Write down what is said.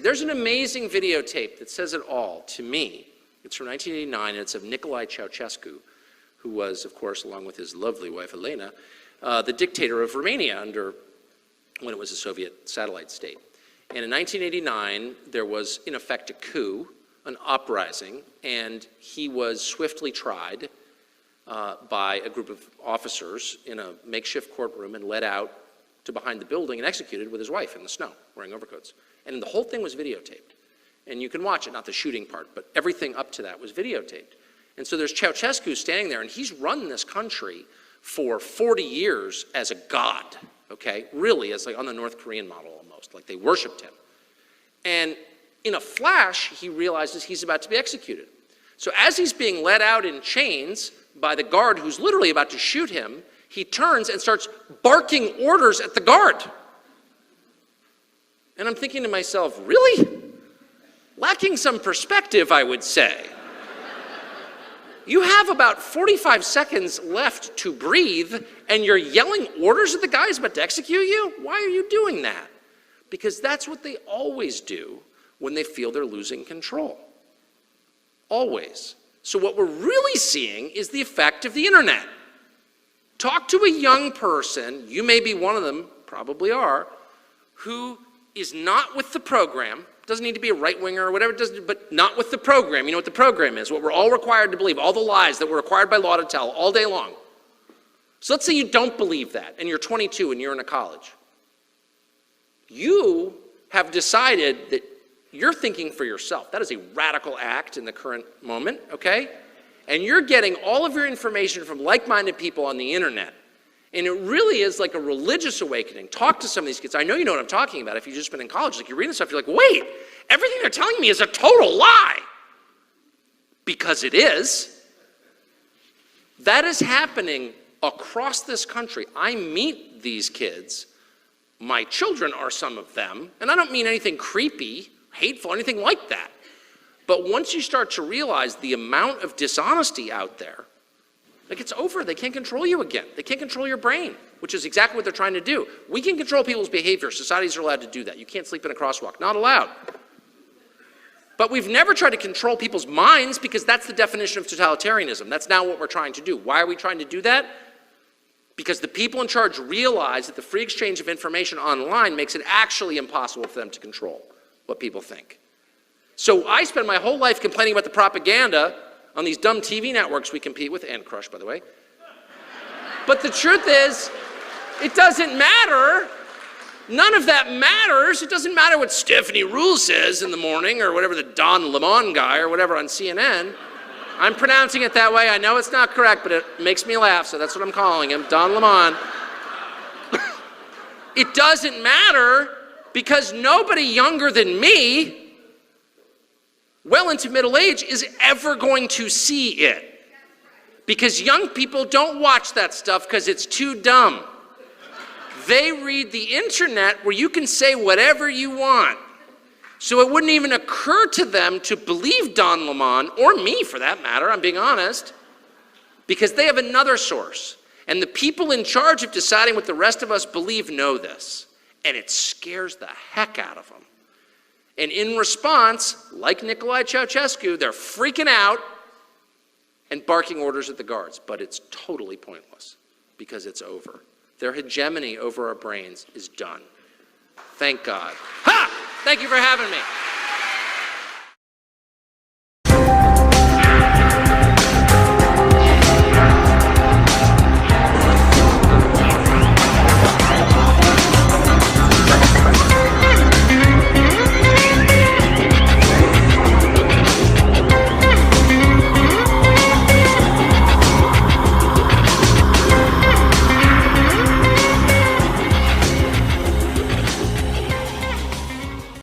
There's an amazing videotape that says it all to me. It's from 1989, and it's of Nicolae Ceausescu, who was, of course, along with his lovely wife Elena, the dictator of Romania when it was a Soviet satellite state. And in 1989, there was, in effect, a coup, an uprising, and he was swiftly tried by a group of officers in a makeshift courtroom and led out to behind the building and executed with his wife in the snow, wearing overcoats. And the whole thing was videotaped. And you can watch it, not the shooting part, but everything up to that was videotaped. And so there's Ceausescu standing there, and he's run this country for 40 years as a god, okay? Really, as like on the North Korean model almost, like they worshiped him. And in a flash, he realizes he's about to be executed. So as he's being led out in chains by the guard who's literally about to shoot him, he turns and starts barking orders at the guard. And I'm thinking to myself, really? Lacking some perspective, I would say. You have about 45 seconds left to breathe, and you're yelling orders at the guy who's about to execute you? Why are you doing that? Because that's what they always do when they feel they're losing control. Always. So what we're really seeing is the effect of the internet. Talk to a young person, you may be one of them, probably are, who is not with the program, doesn't need to be a right-winger or whatever, but not with the program. You know what the program is, what we're all required to believe, all the lies that we're required by law to tell all day long. So let's say you don't believe that, and you're 22 and you're in a college. You have decided that you're thinking for yourself. That is a radical act in the current moment, okay? And you're getting all of your information from like-minded people on the internet. And it really is like a religious awakening. Talk to some of these kids. I know you know what I'm talking about if you've just been in college. Like you're reading stuff, you're like, wait, everything they're telling me is a total lie. Because it is. That is happening across this country. I meet these kids. My children are some of them. And I don't mean anything creepy, hateful, anything like that. But once you start to realize the amount of dishonesty out there, like it's over, they can't control you again. They can't control your brain, which is exactly what they're trying to do. We can control people's behavior. Societies are allowed to do that. You can't sleep in a crosswalk, not allowed. But we've never tried to control people's minds because that's the definition of totalitarianism. That's now what we're trying to do. Why are we trying to do that? Because the people in charge realize that the free exchange of information online makes it actually impossible for them to control what people think. So I spend my whole life complaining about the propaganda on these dumb TV networks we compete with, and Crush, by the way. But the truth is, it doesn't matter. None of that matters. It doesn't matter what Stephanie Ruhle says in the morning or whatever the Don Lemon guy or whatever on CNN. I'm pronouncing it that way. I know it's not correct, but it makes me laugh, so that's what I'm calling him, Don Lemon. It doesn't matter because nobody younger than me, well into middle age, is ever going to see it. Because young people don't watch that stuff because it's too dumb. They read the internet where you can say whatever you want. So it wouldn't even occur to them to believe Don Lemon, or me for that matter, I'm being honest, because they have another source. And the people in charge of deciding what the rest of us believe know this. And it scares the heck out of them. And in response, like Nicolae Ceausescu, they're freaking out and barking orders at the guards. But it's totally pointless because it's over. Their hegemony over our brains is done. Thank God. Ha! Thank you for having me.